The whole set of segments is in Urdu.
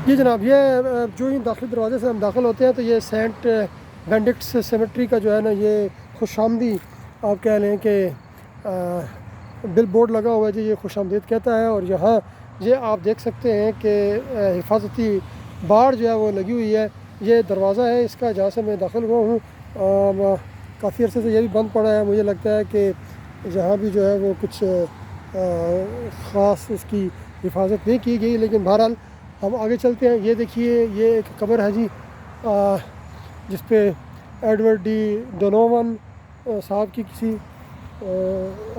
جی جناب، یہ جو ہی داخلی دروازے سے ہم داخل ہوتے ہیں تو یہ سینٹ بینڈکٹس سیمیٹری کا جو ہے نا یہ خوش آمدی آپ کہہ لیں کہ بل بورڈ لگا ہوا ہے جی، یہ خوش آمدید کہتا ہے. اور یہاں یہ آپ دیکھ سکتے ہیں کہ حفاظتی باڑ جو ہے وہ لگی ہوئی ہے. یہ دروازہ ہے اس کا جہاں سے میں داخل ہوا ہوں. کافی عرصے سے یہ بھی بند پڑا ہے. مجھے لگتا ہے کہ یہاں بھی جو ہے وہ کچھ خاص اس کی حفاظت نہیں کی گئی، لیکن بہرحال ہم آگے چلتے ہیں. یہ دیکھیے یہ ایک قبر ہے جی، جس پہ ایڈورڈ ڈی ڈونوون صاحب کی کسی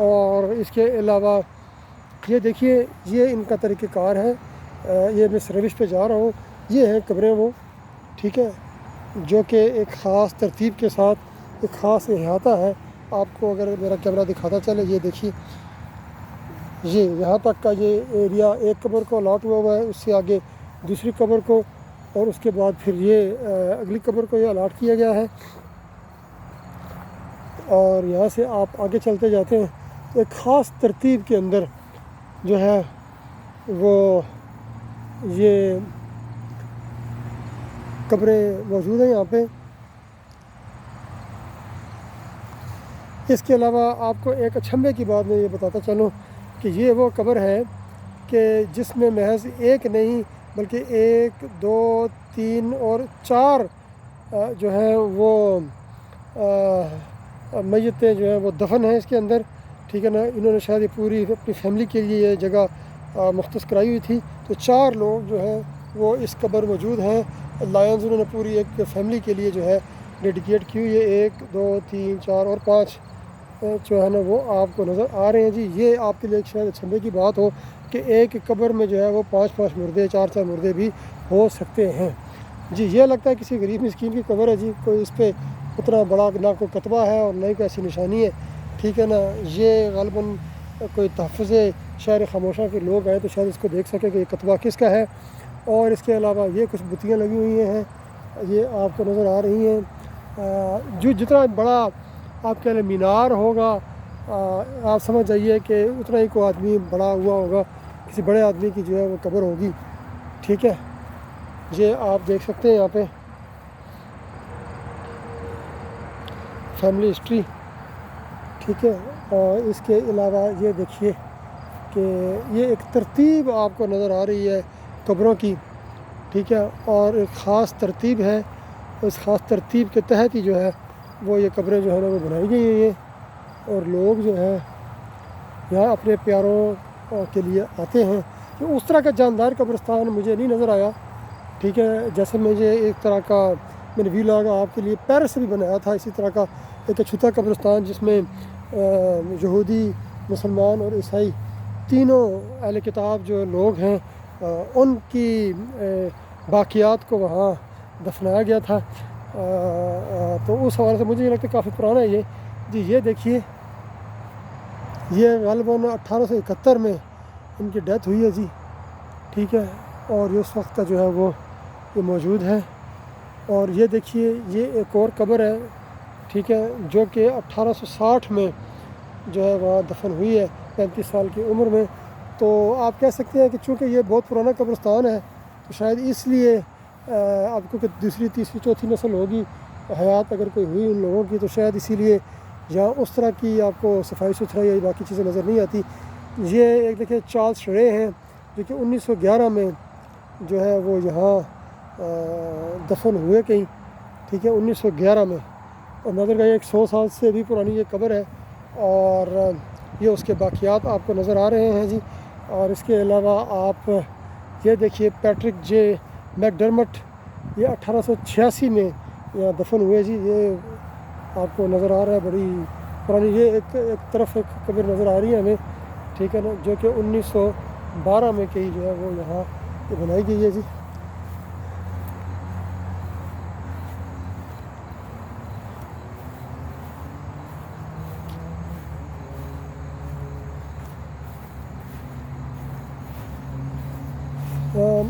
اور اس کے علاوہ یہ دیکھیے یہ ان کا طریقہ کار ہے. یہ میں روش پہ جا رہا ہوں. یہ ہیں قبریں وہ، ٹھیک ہے، جو کہ ایک خاص ترتیب کے ساتھ ایک خاص احاطہ ہے. آپ کو اگر میرا کیمرہ دکھاتا چلے، یہ دیکھیے یہ یہاں تک کا یہ ایریا ایک قبر کو الاٹ ہوا ہے، اس سے آگے دوسری قبر کو، اور اس کے بعد پھر یہ اگلی قبر کو یہ الاٹ کیا گیا ہے. اور یہاں سے آپ آگے چلتے جاتے ہیں ایک خاص ترتیب کے اندر جو ہے وہ یہ قبریں موجود ہیں یہاں پہ. اس کے علاوہ آپ کو ایک اچھمبے کی بات میں یہ بتاتا چلوں کہ یہ وہ قبر ہے کہ جس میں محض ایک نہیں بلکہ 1 2 3 اور 4 جو ہے وہ میتیں جو ہیں وہ دفن ہیں اس کے اندر، ٹھیک ہے نا. انہوں نے شاید یہ پوری اپنی فیملی کے لیے یہ جگہ مختص کرائی ہوئی تھی. تو 4 لوگ جو ہیں وہ اس قبر موجود ہیں. لائنز انہوں نے پوری ایک فیملی کے لیے جو ہے ڈیڈیکیٹ کی ہوئی ہے. 1 2 3 4 اور 5 جو ہے نا وہ آپ کو نظر آ رہے ہیں جی. یہ آپ کے لیے ایک شاید اچھمبے کی بات ہو کہ ایک قبر میں جو ہے وہ 5 مردے 4 مردے بھی ہو سکتے ہیں جی. یہ لگتا ہے کسی غریب مسکین کی قبر ہے جی. کوئی اس پہ اتنا بڑا نہ کوئی کتبہ ہے اور نہ ہی کوئی ایسی نشانی ہے، ٹھیک ہے نا. یہ غالباً کوئی تحفظ شہر خاموشہ کے لوگ آئے تو شاید اس کو دیکھ سکے کہ یہ کتبہ کس کا ہے. اور اس کے علاوہ یہ کچھ بتیاں لگی ہوئی ہیں، یہ آپ کو نظر آ رہی ہیں. جو جتنا بڑا آپ کہہ لیں مینار ہوگا، آپ سمجھ جائیے کہ اتنا ہی کوئی آدمی بڑا ہوا ہوگا، کسی بڑے آدمی کی جو ہے وہ قبر ہوگی، ٹھیک ہے. یہ آپ دیکھ سکتے ہیں یہاں پہ فیملی ہسٹری، ٹھیک ہے. اور اس کے علاوہ یہ دیکھیے کہ یہ ایک ترتیب آپ کو نظر آ رہی ہے قبروں کی، ٹھیک ہے. اور ایک خاص ترتیب ہے، اس خاص ترتیب کے تحت ہی جو ہے وہ یہ قبریں جو ہے نا وہ بنائی گئی ہیں. اور لوگ جو ہے یہاں اپنے پیاروں کے لیے آتے ہیں. کہ اس طرح کا جاندار قبرستان مجھے نہیں نظر آیا، ٹھیک ہے. جیسے مجھے ایک طرح کا میں نے ویلاگ آپ کے لیے پیرس سے بھی بنایا تھا اسی طرح کا ایک چھوٹا قبرستان، جس میں یہودی، مسلمان اور عیسائی تینوں اہل کتاب جو لوگ ہیں ان کی باقیات کو وہاں دفنایا گیا تھا. تو اس حوالے سے مجھے یہ لگتا ہے کافی پرانا ہے یہ جی. یہ دیکھیے یہ غالباً 1871 میں ان کی ڈیتھ ہوئی ہے جی، ٹھیک ہے. اور یہ اس وقت کا جو ہے وہ یہ موجود ہے. اور یہ دیکھیے یہ ایک اور قبر ہے، ٹھیک ہے، جو کہ 1860 میں جو ہے وہاں دفن ہوئی ہے 35 سال کی عمر میں. تو آپ کہہ سکتے ہیں کہ چونکہ یہ بہت پرانا قبرستان ہے تو شاید اس لیے آپ کو کہ دوسری تیسری چوتھی نسل ہوگی حیات اگر کوئی ہوئی ان لوگوں کی، تو شاید اسی لیے یہاں اس طرح کی آپ کو صفائی ستھرائی یا باقی چیزیں نظر نہیں آتی. یہ ایک دیکھیں چارلس رے ہیں جو کہ 1911 میں جو ہے وہ یہاں دفن ہوئے کہیں، ٹھیک ہے، 1911 میں. اور نظر گئے 100 سال سے بھی پرانی یہ قبر ہے. اور یہ اس کے باقیات آپ کو نظر آ رہے ہیں جی. اور اس کے علاوہ آپ یہ دیکھیے پیٹرک جے میک ڈرمٹ، یہ 1886 میں یہاں دفن ہوئے جی. یہ آپ کو نظر آ رہا ہے بڑی پرانی. یہ ایک طرف ایک قبر نظر آ رہی ہے ہمیں، ٹھیک ہے نا، جو کہ 1912 میں کہیں جو ہے وہ یہاں یہ بنائی گئی ہے جی.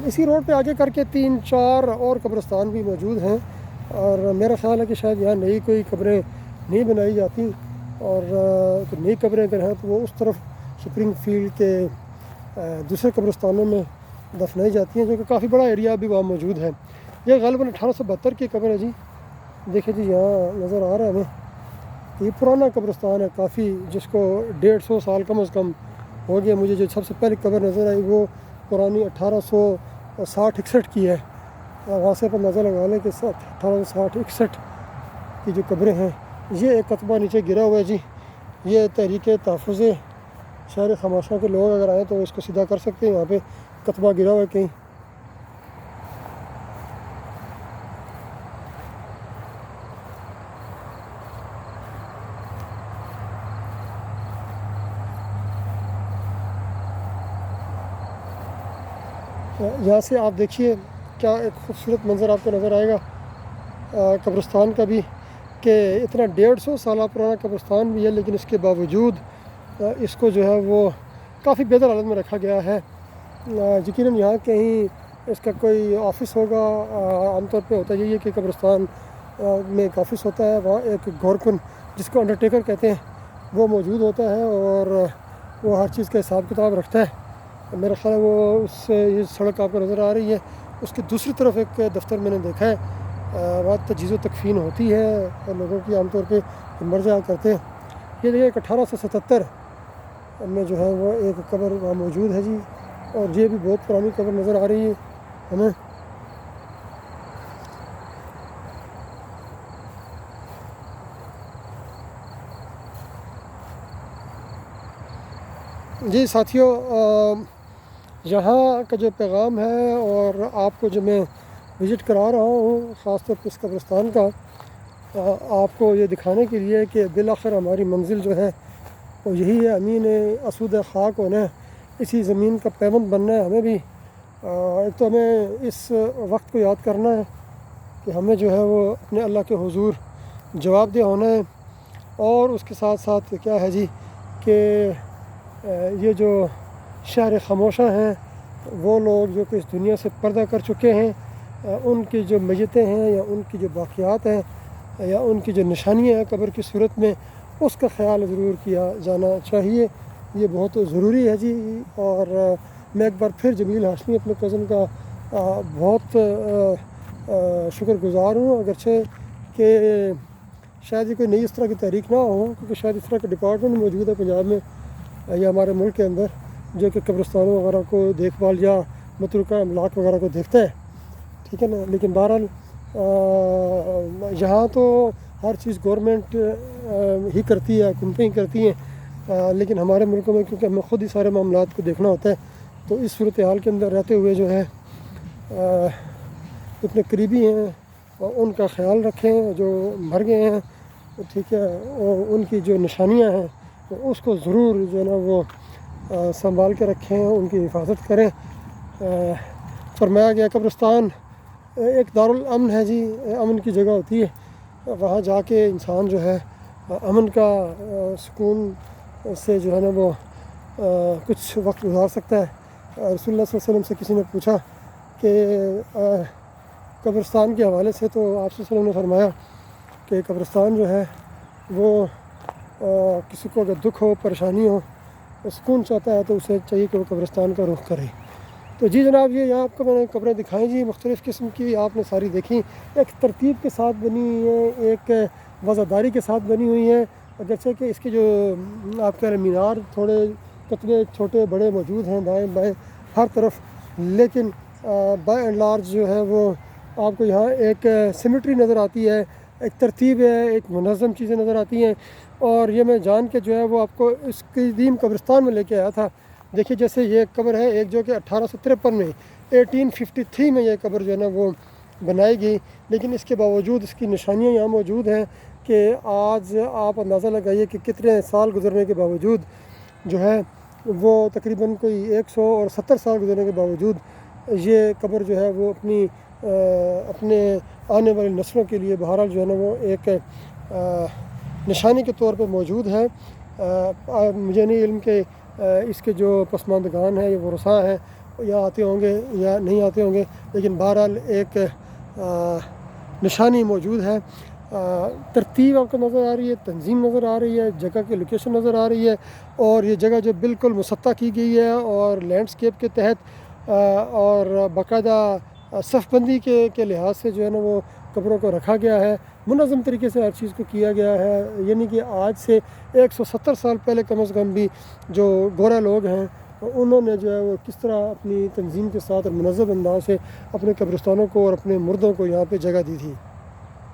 اسی روڈ پہ آگے کر کے 3-4 اور قبرستان بھی موجود ہیں. اور میرا خیال ہے کہ شاید یہاں نئی کوئی قبریں نہیں بنائی جاتی. اور نئی قبریں اگر ہیں تو وہ اس طرف سپرنگ فیلڈ کے دوسرے قبرستانوں میں دفنائی جاتی ہیں، جو کہ کافی بڑا ایریا بھی وہاں موجود ہے۔ یہ غالباً 1872 کی قبر ہے جی، دیکھیں جی یہاں نظر آ رہا ہے ہمیں، یہ پرانا قبرستان ہے کافی، جس کو 150 سال کم از کم ہو گیا۔ مجھے جو سب سے پہلی قبر نظر آئی وہ پرانی 1860-61 کی ہے، وہاں سے پر نظر لگا لیں کہ 1860-61 کی جو قبریں ہیں۔ یہ ایک کتبہ نیچے گرا ہوا ہے جی، یہ تحریک تحفظ شہر خموشاں کے لوگ اگر آئیں تو اس کو سیدھا کر سکتے ہیں، یہاں پہ کتبہ گرا ہوا ہے کہیں۔ یہاں سے آپ دیکھیے کیا ایک خوبصورت منظر آپ کو نظر آئے گا قبرستان کا بھی، کہ اتنا 150 سالہ پرانا قبرستان بھی ہے، لیکن اس کے باوجود اس کو جو ہے وہ کافی بہتر حالت میں رکھا گیا ہے۔ یقیناً یہاں کہیں اس کا کوئی آفس ہوگا، عام طور پہ ہوتا یہی ہے کہ قبرستان میں ایک آفس ہوتا ہے، وہاں ایک گورکن جس کو انڈرٹیکر کہتے ہیں وہ موجود ہوتا ہے، اور وہ ہر چیز کا حساب کتاب رکھتا ہے۔ میرا خیال ہے وہ اس یہ سڑک آپ کو نظر آ رہی ہے، اس کی دوسری طرف ایک دفتر میں نے دیکھا ہے، وہاں تجہیز و تکفین ہوتی ہے اور لوگوں کی عام طور پہ مر جایا کرتے ہیں۔ یہ دیکھیں 1877 میں جو ہے وہ ایک قبر وہاں موجود ہے جی، اور یہ بھی بہت پرانی قبر نظر آ رہی ہے ہمیں۔ جی ساتھیوں، یہاں کا جو پیغام ہے اور آپ کو جو میں وزٹ کرا رہا ہوں خاص طور پہ اس قبرستان کا، آپ کو یہ دکھانے کے لیے کہ بالآخر ہماری منزل جو ہے وہ یہی ہے، امین اسود خاک ہونا ہے، اسی زمین کا پیوند بننا ہے ہمیں بھی۔ ایک تو ہمیں اس وقت کو یاد کرنا ہے کہ ہمیں جو ہے وہ اپنے اللہ کے حضور جواب دہ ہونا ہے، اور اس کے ساتھ ساتھ کیا ہے جی کہ یہ جو شہر خموشاں ہیں، وہ لوگ جو کہ اس دنیا سے پردہ کر چکے ہیں، ان کی جو میتیں ہیں یا ان کی جو باقیات ہیں یا ان کی جو نشانیاں ہیں قبر کی صورت میں، اس کا خیال ضرور کیا جانا چاہیے، یہ بہت ضروری ہے جی۔ اور میں ایک بار پھر جمیل ہاشمی اپنے کزن کا بہت شکر گزار ہوں، اگرچہ کہ شاید یہ کوئی نئی اس طرح کی تحریک نہ ہو، کیونکہ شاید اس طرح کا ڈپارٹمنٹ موجود ہے پنجاب میں یا ہمارے ملک کے اندر، جو کہ قبرستانوں وغیرہ کو دیکھ بھال یا متروکہ املاک وغیرہ کو دیکھتا ہے، ٹھیک ہے نا۔ لیکن بہرحال یہاں تو ہر چیز گورنمنٹ ہی کرتی ہے، حکومتیں ہی کرتی ہیں، لیکن ہمارے ملکوں میں کیونکہ ہمیں خود ہی سارے معاملات کو دیکھنا ہوتا ہے، تو اس صورتحال کے اندر رہتے ہوئے جو ہے اتنے قریبی ہیں ان کا خیال رکھیں جو مر گئے ہیں، ٹھیک ہے، اور ان کی جو نشانیاں ہیں اس کو ضرور جو ہے نا وہ سنبھال کے رکھیں، ان کی حفاظت کریں۔ فرمایا گیا قبرستان ایک دارالامن ہے جی، امن کی جگہ ہوتی ہے، وہاں جا کے انسان جو ہے امن کا سکون سے جو ہے نا وہ کچھ وقت گزار سکتا ہے۔ رسول اللہ صلی اللہ علیہ وسلم سے کسی نے پوچھا کہ قبرستان کے حوالے سے، تو آپ صلی اللہ علیہ وسلم نے فرمایا کہ قبرستان جو ہے وہ کسی کو اگر دکھ ہو، پریشانی ہو، سکون چاہتا ہے تو اسے چاہیے کہ وہ قبرستان کا رخ کرے۔ تو جی جناب، یہ یہاں آپ کو میں نے قبریں دکھائیں جی، مختلف قسم کی آپ نے ساری دیکھیں، ایک ترتیب کے ساتھ بنی ہوئی ہیں، ایک وضعداری کے ساتھ بنی ہوئی ہیں، اگرچہ کہ اس کے جو آپ کہہ رہے ہیں مینار تھوڑے کتنے چھوٹے بڑے موجود ہیں دائیں بائیں ہر طرف، لیکن بائی اینڈ لارج جو ہے وہ آپ کو یہاں ایک سیمیٹری نظر آتی ہے، ایک ترتیب ہے، ایک منظم چیزیں نظر آتی ہیں۔ اور یہ میں جان کے جو ہے وہ آپ کو اس قدیم قبرستان میں لے کے آیا تھا۔ دیکھیے جیسے یہ قبر ہے ایک جو کہ 1853 میں 1853 میں یہ قبر جو ہے نا وہ بنائی گئی، لیکن اس کے باوجود اس کی نشانیاں یہاں موجود ہیں کہ آج آپ اندازہ لگائیے کہ کتنے سال گزرنے کے باوجود جو ہے وہ تقریباً کوئی 170 سال گزرنے کے باوجود یہ قبر جو ہے وہ اپنے آنے والی نسلوں کے لیے بہرحال جو ہے نا وہ ایک نشانی کے طور پہ موجود ہے۔ مجھے نہیں علم کہ اس کے جو پسماندگان ہیں یا ورثاء ہیں یا آتے ہوں گے یا نہیں آتے ہوں گے، لیکن بہرحال ایک نشانی موجود ہے۔ ترتیب آپ کو نظر آ رہی ہے، تنظیم نظر آ رہی ہے، جگہ کی لوکیشن نظر آ رہی ہے، اور یہ جگہ جو بالکل مسطح کی گئی ہے اور لینڈسکیپ کے تحت اور باقاعدہ صف بندی کے لحاظ سے جو ہے نا وہ قبروں کو رکھا گیا ہے، منظم طریقے سے ہر چیز کو کیا گیا ہے، یعنی کہ آج سے 170 سال پہلے کم از کم بھی جو گورا لوگ ہیں انہوں نے جو ہے وہ کس طرح اپنی تنظیم کے ساتھ اور منظم انداز سے اپنے قبرستانوں کو اور اپنے مردوں کو یہاں پہ جگہ دی تھی۔